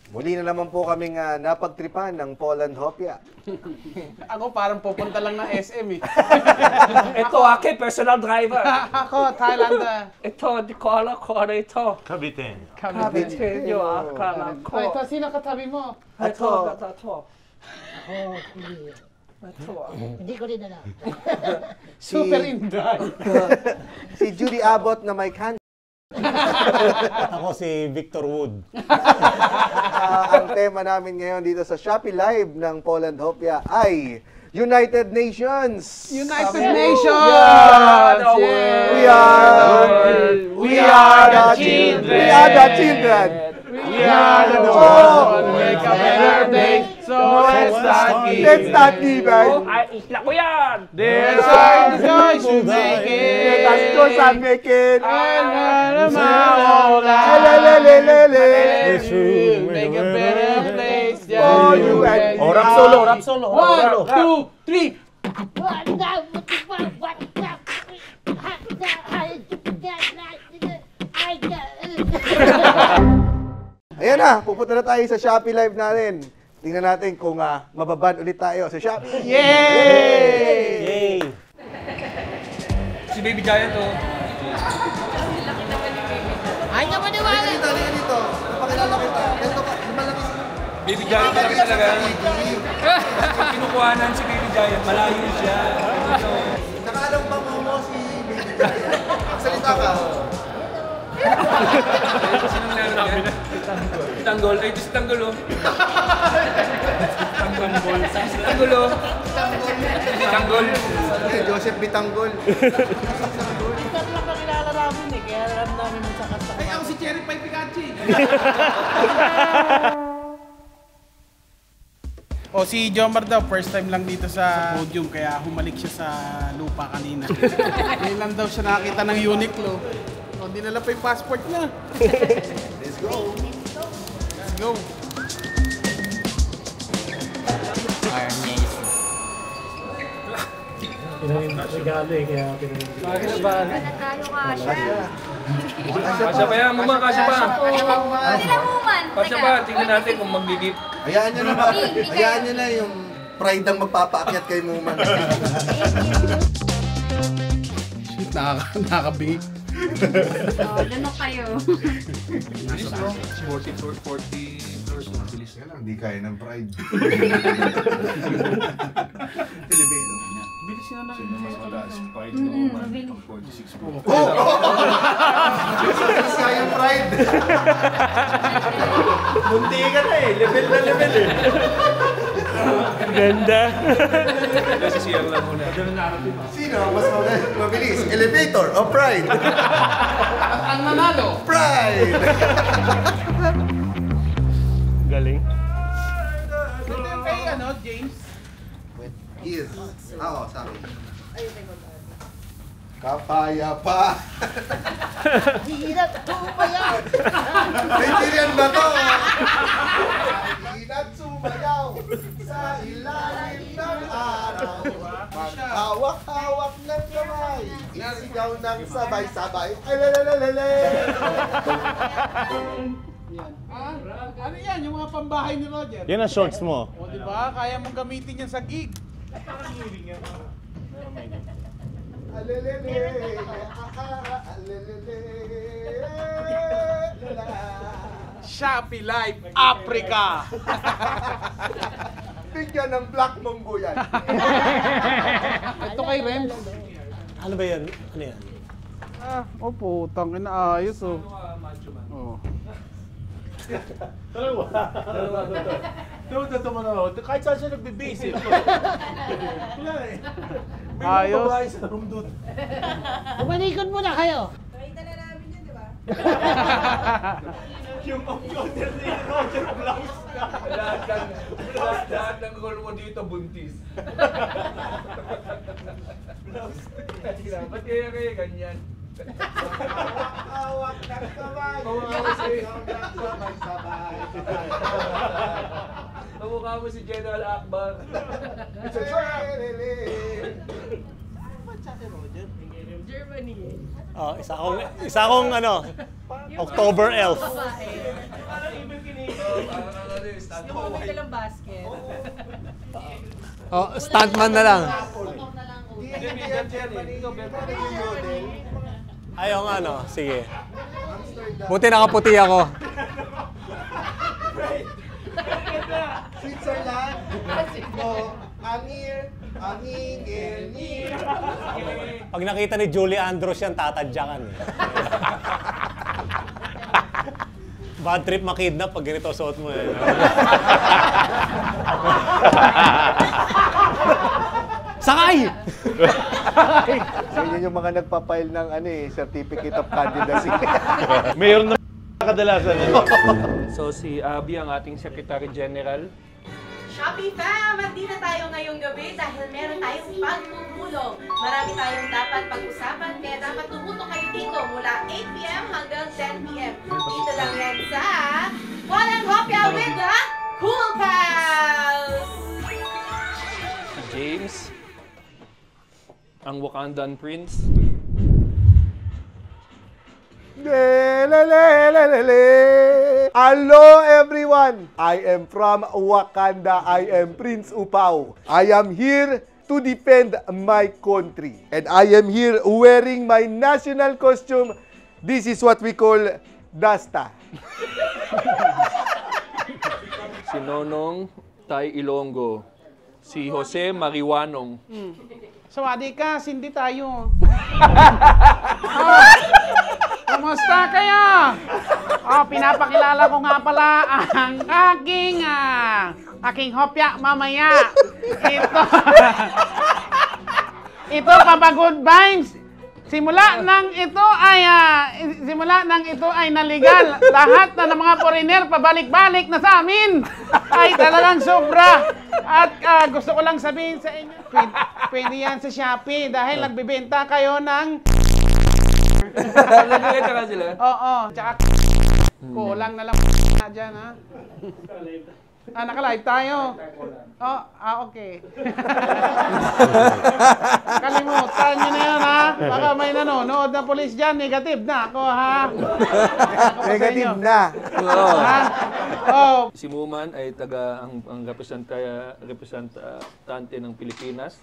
Muli na naman po kaming napagtripan ng Poland Hopia. Ako parang pupunta lang ng SM eh. Ito aking personal driver. Ako, Thailand. Ito, di ko alam kung ano ito. Caviteño. Caviteño, akala ko. Ito, sino katabi mo? Ito. Ako, hindi. Ito. Hindi ko rin alam. Super Inday. Si Judy Abbott na may can. Ako si Victor Wood. Ang tema namin ngayon dito sa Shopee Live ng Poland Hopia ay United Nations! United Nations! We are the children! We are the children! We are the world! Make a better day! So let's not give Oh, ay, isla ko yan! There's our choice to make it! Let us choose and make it! Make a better place! For you and Oh, rap solo, rap solo. 1, 2, 3! Ayan na, pupunta na tayo sa Shopee Live natin. Tingnan natin kung mababan ulit tayo sa Shopee. Yay! Si Baby Giant, oh. Ay, naman niwala! Halika dito. Napakilala kita. Ganito ka, malaki. Baby Giant talaga talaga. Pag kinukuhanan si Baby Giant, malayo siya. Nakaalam ba mo si Baby Giant? Salita ka. Sinong namin yan? Tanggol. Ay, ito si Tanggol, oh. Tanggol. Si Tanggol, oh. Tanggol. Joseph Bitanggol. Ito lang kakilala namin eh, kaya alam namin mo sa kanta. Ay, ako si Cherry Pie Pikachu! O si Jomar daw, first time lang dito sa podium, kaya humalik siya sa lupa kanina. Ngayon lang daw siya nakakita ng Uniqlo. O, dinala pa yung passport niya. Let's go. Let's go. Regalo eh, kaya pinag- Kasya pa yan, mama, kasya pa. Pinamuman. Kasya pa, tingnan natin kung magigip. Hayaan nyo na ba? Hayaan nyo na yung pride ang magpapaakyat kay Muman. Shit, nakakabig. Oh, lunok kayo. Bilis, no? 40 floors, bilis. Yan lang, hindi kaya ng pride. Elevator. Bilis nga na. Mabilis. 46 Mas kaya yung pride. Munti ka na eh. Level na level eh. Ganda. Kasi siya lang muna. Sino ang mas mabilis? Elevator o pride? At ang nanalo. Pride! Galing. Ito yung kay, James. Yes. Oo, sabi. Kapaya pa. Hirap tumayaw! Naiintindihan ba to? Inat sumayaw sa ilalim ng araw. Maghawak-hawak ng kamay. Isigaw ng sabay-sabay. Ay, lalalala. Ano yan? Yung mga pambahay ni Roger. Yan ang shorts mo. O, di ba? Kaya mong gamitin yan sa gig. Alelele. Alelele. Shopee Live Africa! Bigyan ng Black Mongo yan. Ito kay Rems. Ano ba yan? Ano yan? Opo, tangin na ayos oh. Oh. Ito mo na. Kahit saan siya nagbe-base eh. Wala eh. Ayos. Sa room doon. Umanikon muna kayo! Yung computer ni Roger Blouse na. Lahat ng goal mo dito, buntis. Ba't kaya ganyan? Hawak ng kamay. Isigaw ng sabay-sabay. Kamukha mo si General Akbar. Alelele. Germany. Oh, isa akong ano, October elf. Babae. Parang ibig kinito. Yung mga may dalang basket. Oh, stuntman na lang. Ayaw nga, no? Sige. Buti nakaputi ako. Switzerland. Oh, angir, angir. Pag nakita ni Julie Andrews yan, tatadyakan. Bad trip makidnap pag ganito suot mo. Sakay! Ganyan yung mga nagpa-file ng certificate of candidacy. Mayor na kadalasan. So si Abby ang ating Secretary General. Shopee fam! Hindi na tayo ngayong gabi dahil meron tayong pagpupulong. Marami tayong dapat pag-usapan kaya dapat tumutok kayo dito mula 8 p.m. hanggang 10 p.m. Dito lang yan sa Poland Hopia with the Cool Pals! Si James, ang Wakandan Prince. Hello everyone! I am from Wakanda. I am Prince Upao. I am here to defend my country. And I am here wearing my national costume. This is what we call Dasta. Si Nonong Tay Ilonggo. Si Jose Mariwanong. Sawadi ka, sindi tayo. Kumusta kayo? Pinapakilala ko nga pala ang aking hopya mamaya. Ito Papa Good Vibes. Simula nang ito ay naligal, lahat na ng mga foreigner pabalik-balik na sa amin. Ay talagang sobra. At gusto ko lang sabihin sa inyo, pwede yan sa Shopee dahil nagbibenta kayo ng... Nagbibenta ka sila? Oo, tsaka kulang na lang na dyan, ha? Naka-live tayo. Okay. Kalimutan nyo na yan, ha? Baka may nanonood na polis dyan, negative na ako, ha? Negative na. Ha? Oh. Si Muman ay ang representante ng Pilipinas.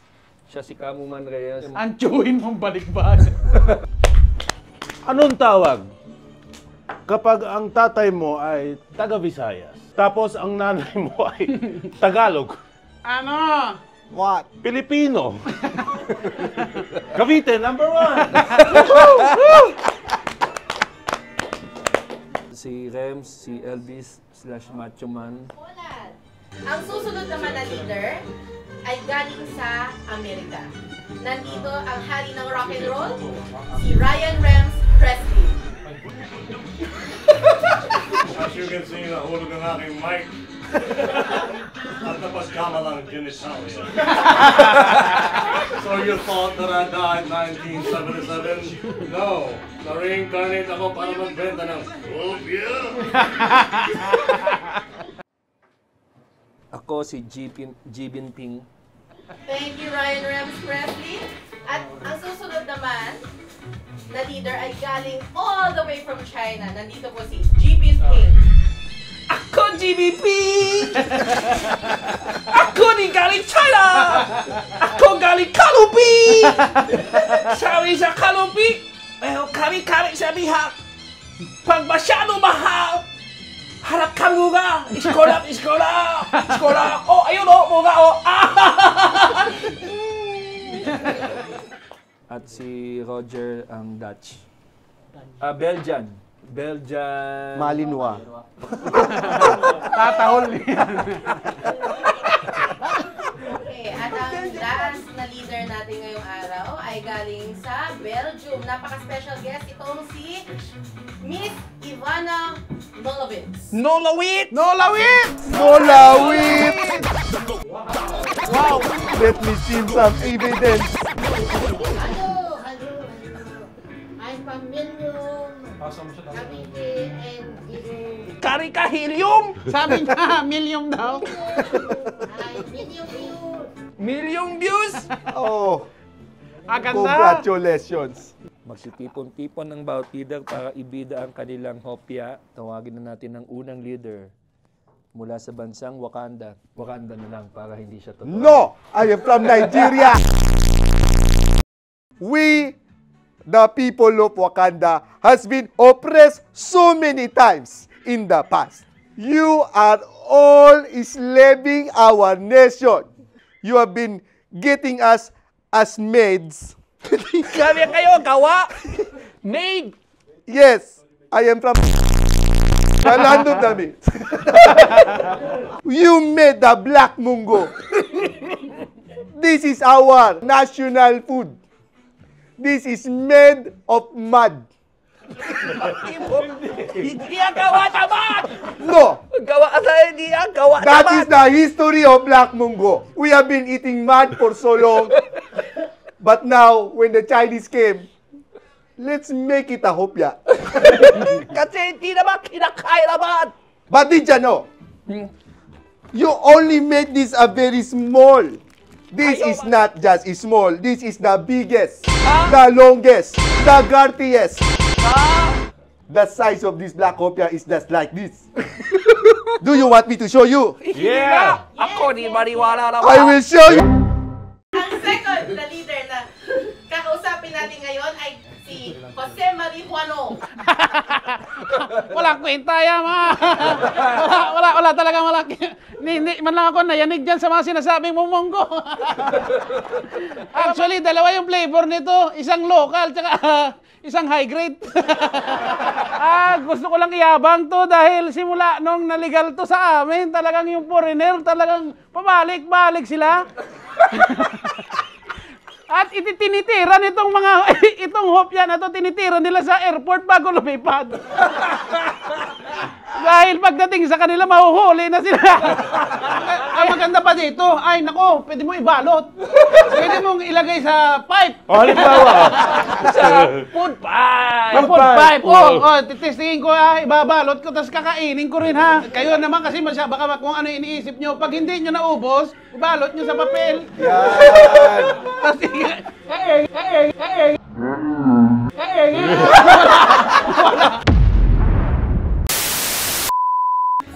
Siya si Kamuman Reyes. Antuhin mong balikbayan. Anong tawag kapag ang tatay mo ay taga-Visayas, tapos ang nanay mo ay Tagalog? Ano? What? Pilipino. Cavite, number 1. Si Rems, si Elvis / Macho Man. Ang susunod naman na leader ay galing sa Amerika. Nandito ang hari ng rock and roll, si Ryan Rems Presley. As you can see, nahulog ang aking mic. At napasgama lang genitalia. So you thought that I died 1977? No. Na-reincarnate ako para magbenta ng Hopia. Ako si Jibin Ping. Thank you, Ryan Rems Presley. At ang susunod naman na leader ay galing all the way from China. Nandito po si Jibin Ping. Ako GBP! Ako di galing China! Ako galing Kalupi! Sabi sa Kalupi, kami sa bihak. Pag masyado mahal, harap ka muna! Iskola! Ayun mga At si Roger ang Dutch. Belgian. Malinois. Tatahol yan. Okay, at ang last na leader natin ngayong araw ay galing sa Belgium. Napaka-special guest itong si Miss Ivana Nolowitz. Nolawit! Wow! Let me see some evidence. Hello. I'm from Million, Cavite, and Hilo. Karika helium! Sabi niya, million daw. Milyong views! Oh, Aganda! congratulations. Magsitipon-tipon ng bawat leader para ibida ang kanilang hopya. Tawagin na natin ang unang leader. mula sa bansang Wakanda. Wakanda na lang para hindi siya totoo. No! I am from Nigeria! We, the people of Wakanda, has been oppressed so many times in the past. You are all enslaving our nation. You have been getting us as maids. Kami kayo, gawa! Maid! Yes, I am from the land of the maids. You made the black mungo. This is our national food. This is made of mud. Hindi ang gawa naman! No! Gawa sa hindi ang gawa That naman! is the history of black mungo. We have been eating mud for so long. But now, when the Chinese came, let's make it a hopya. Kasi hindi naman kinakain naman! But did you know? You only made this a very small. This is not just small. This is the biggest, the longest, the girthiest. The size of this black hopya is just like this. Do you want me to show you? Yeah! Ako di maniwala naman! I will show you. Ang second na leader na kakausapin natin ngayon ay si Jose Marijuano. Walang kwenta yan, ma. Wala talaga malaki. Hindi man lang ako nayanig dyan sa mga sinasabing mumunggo. Actually, dalawa yung flavor nito. Isang local, tsaka isang high grade. Gusto ko lang iyabang to dahil simula nung naligal to sa amin, talagang yung foreigner, talagang pabalik-balik sila. At tinitira nitong mga, itong hopya na to, tinitira nila sa airport bago lumipad. Dahil pagdating sa kanila, mahuhuli na sila. Ang maganda pa dito, ay nako, pwede mo ibalot. Pwede mong ilagay sa pipe. Halimbawa. Sa food pipe. Sa food pipe. Titestingin ko, ibabalot ko, tapos kakainin ko rin ha. Kayo naman kasi baka kung ano iniisip nyo, pag hindi nyo naubos, ibalot nyo sa papel. Yan. Tapos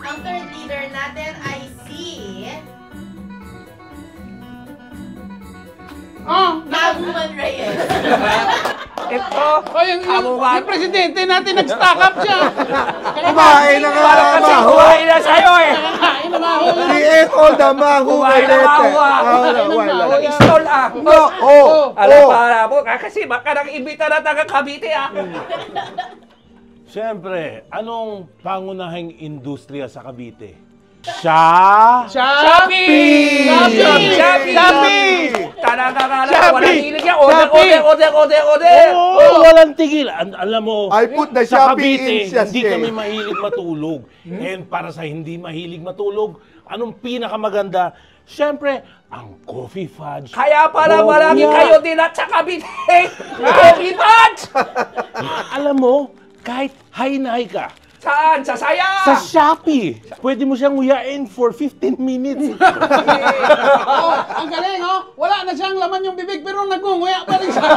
Ang third leader natin ay si Naguman Reyes. Ito, yung presidente natin nag-stock up siya. Kumain na nga kasi maho. kumain na sa'yo eh! Kumain na maho. Create all the maho. Kumain na maho ah! Istol ah! No, Alam para mo, kasi baka nang imbita na taga Cavite ah! Siyempre, anong pangunahing industriya sa Cavite? Shopee! Walang hilig yan! Order! Oo, walang tigil. Alam mo, I put the sa Shopee Cavite, in siya, hindi kami mahilig matulog. And para sa hindi mahilig matulog, anong pinakamaganda? Siyempre, ang coffee fudge. Kaya pala marami kayo din at sa Cavite! Coffee fudge! Alam mo, kahit high ka, Saan? Sa Saya! sa Shopee, pwede mo siyang nguyain for 15 minutes. Ang galing, wala na siyang laman yung bibig pero nagunguya pa rin siya.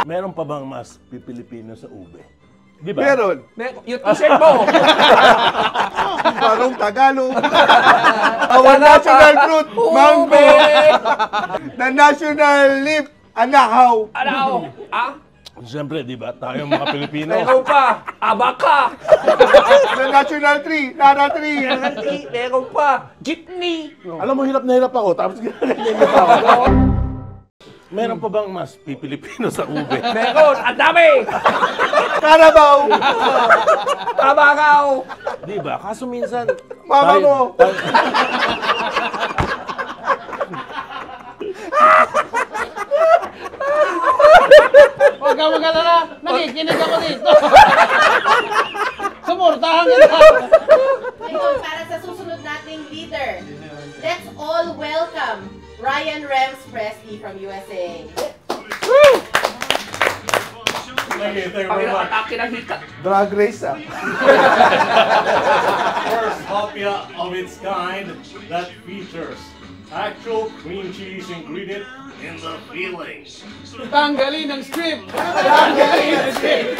Meron pa bang mas Pilipino sa ube? Di ba? Meron. Yung t-shirt mo! Parang Tagalog. Our national fruit, mango. The national leaf, anahaw. Ano? Siyempre, di ba? Tayong mga Pilipino. Meron pa! Abaka! The national tree, Nara tree. Meron pa! Jeepney! Alam mo, hirap na hirap ako. Tapos ganyan ako. Meron pa bang mas Pilipino sa ube? Meron! Ang dami! Carabao. Abakaw! Di ba? Kaso minsan... Mama mo. Huwag ka mag-alala, nakikinig ako dito. Sumurtahan kita. Ngayon, para sa susunod nating leader, let's all welcome Ryan Rems Presley from USA. Thank you very much. Drag race, First hopya of its kind that features actual cream cheese ingredient in the fillings. Tanggalin ang strip. Tanggalin ang strip.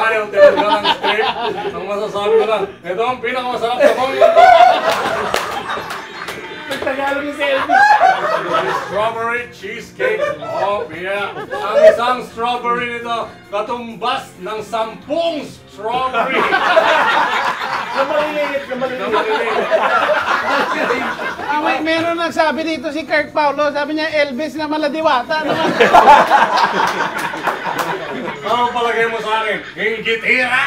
ayaw tinanggal ang script, ang masasabi ko lang, ito ang pinakamasarap sa mundo. Nagtagalog yung si Elvis. Strawberry cheesecake. Oh, yeah. Ang isang strawberry nito, katumbas ng 10 strawberry. Na maliliit. Meron nagsabi dito si Kirk Paulo, sabi niya Elvis na maladiwata. Ano palagay mo sa akin? Hinggit-hira!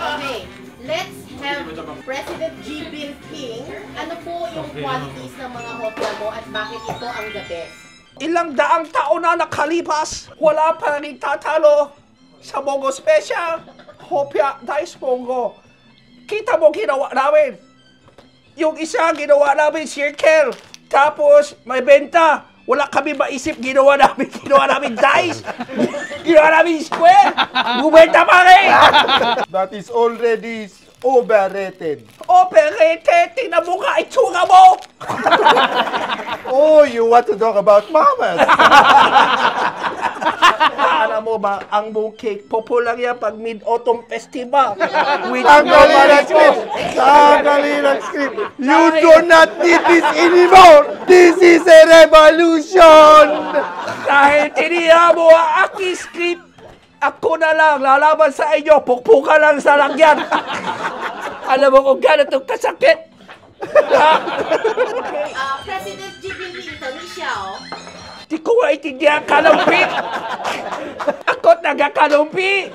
Okay, let's have President G. Bill King. Ano po yung qualities ng mga hopya mo at bakit ito ang the best? Ilang daang taon na nakalipas, wala pa rin tatalo sa Bongo Special. Hopya, Dice Bongo. Kita mo ginawa namin. Yung isa ginawa namin circle. Tapos may benta. Wala kami maisip, ginawa namin dice. Ginawa namin square. Bumenta pa rin. That is already overrated. Overrated. Tingnan mo nga itsura mo. Oh, you want to talk about mamas? Alam mo ba, ang mooncake, popular yan pag Mid-Autumn Festival. Tanggalin ang script! Tanggalin ang script! You do not need this anymore! This is a revolution! Dahil tiniya mo ang aking script, ako na lang lalaban sa inyo, pukpuka lang sa langyan. Alam mo kung gano'n itong kasakit? President G. Bill Clinton, Michelle. Di ko maintindihan kalumpi. Ako taga-kalumpi.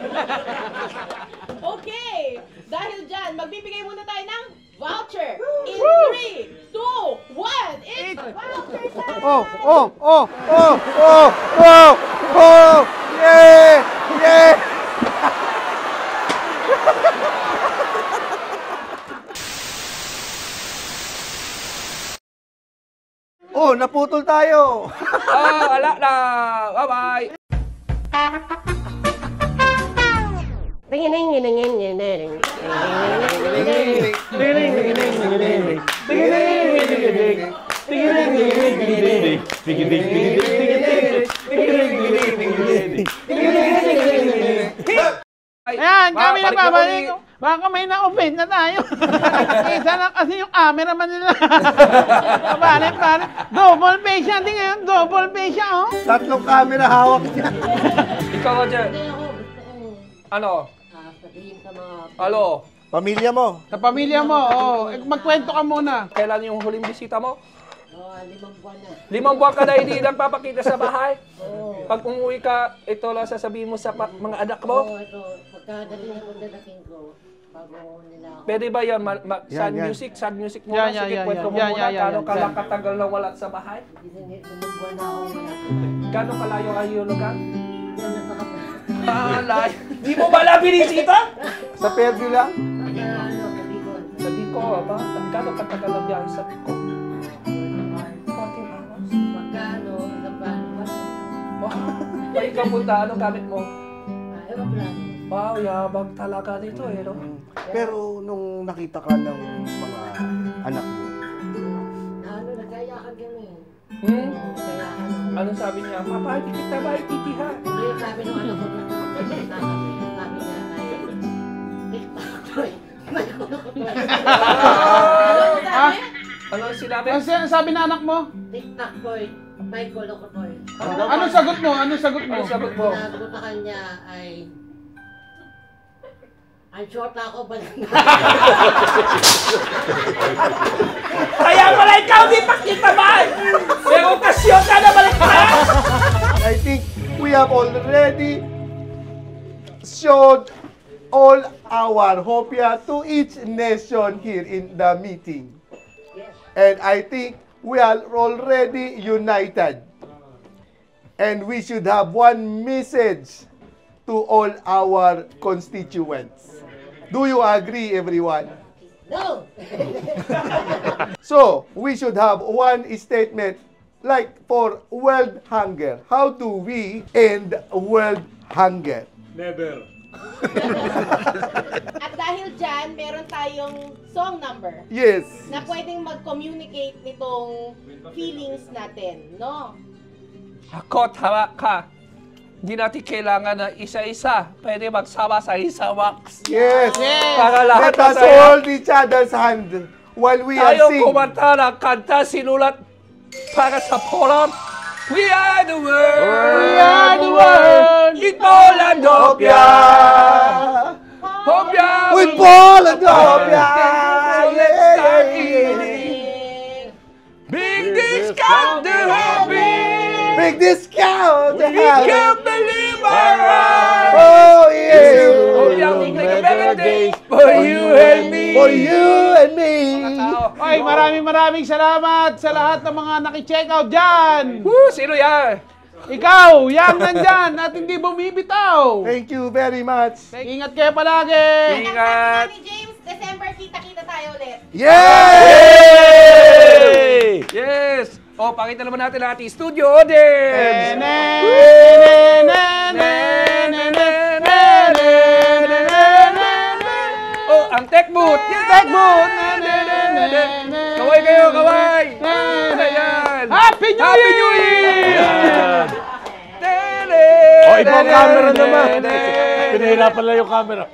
Okay, dahil dyan, magbibigay muna tayo ng voucher. In 3, 2, 1, it's voucher time! Oh! Yeah! Yeah! Oh, naputol tayo! Wala na. Bye-bye. Ayan, kami na babalik. Baka may na-offend na tayo. Isa lang kasi yung cameraman nila. Balik. Double face siya. Tingnan, double face siya, oh. Tatlong camera hawak niya. Ikaw, Roger. Ano? Sabihin sa mga... Alo? Pamilya mo. Sa pamilya mo, oh. Magkwento ka muna. Kailan yung huling bisita mo? 5 buwan na. 5 buwan ka na hindi nagpapakita sa bahay? Pag umuwi ka, ito lang sasabihin mo sa mga anak mo? Oo, ito. Pagkadating ako dadating ko, bago nila ako. Pwede ba yan? Sad Yan. music muna. Sige, kwento mo muna. Gano'ng kala katagal na wala sa bahay? 5 buwan na ako wala. Gano'ng kalayo kayo lugar? Yan na sa kapatid. Layo. Di mo ba lang binisita? Sa Fairview lang? Sa Bicol. Sa Bicol, ba? Gano'ng katagal ang biyahe sa Bicol? 14 hours. Magkano, Pag ikaw punta, anong gamit mo? Aeroplano. Wow, yabang talaga nito eh, no? Pero nung nakita ka ng mga anak mo, Nagkayakan kami. Nagkayakan. Anong sabi niya? Papa, hindi kita maititihan. Hindi, sabi nung ano ko nung sabi niya ay TikTok. May kulo-kulo. Ano sinabi? Ano sabi na anak mo? TikTok boy. May kulo-kulo. Ano sagot mo? Ano sagot mo? Sagot mo? Sabi ko sa kanya ay ang short na ako, balik na. Kaya pala ikaw di pakita ba? May okasyon ka na balik ka! I think we have already showed all our hopya to each nation here in the meeting. And I think we are already united. And we should have one message to all our constituents. Do you agree, everyone? No! So, we should have one statement like for world hunger. How do we end world hunger? Never. At dahil dyan, meron tayong song number Yes. na pwedeng mag-communicate nitong feelings natin, no? Ako, tama ka. Hindi natin kailangan na isa-isa. Pwede magsama sa isa wax. Yes. Para lahat Let us masaya. hold each other's hand while we are Tayo singing. kumanta ng kanta sinulat para sa Poland. We are the world. We are the world. In Polandopia. Hopia. With Polandopia. Let's start eating. Big discount to happy. Big discount. We can't believe our eyes. Oh, yes. Hopia, we make a better day for you and me. For you and me. Ay, maraming salamat sa lahat ng mga naki-check out dyan. Woo, sino yan? Ikaw, yang nandyan at hindi bumibitaw. Thank you very much. Ingat kayo palagi. Ingat. Ni James, December, kita-kita tayo ulit. Yay! Yes! O, pakita naman natin ang ating studio audience! Oh, ang tech booth! Tech booth! Kaway kayo, kaway! Ayan! Happy New Year! O, ibang camera naman. Pinahirapan lang yung camera.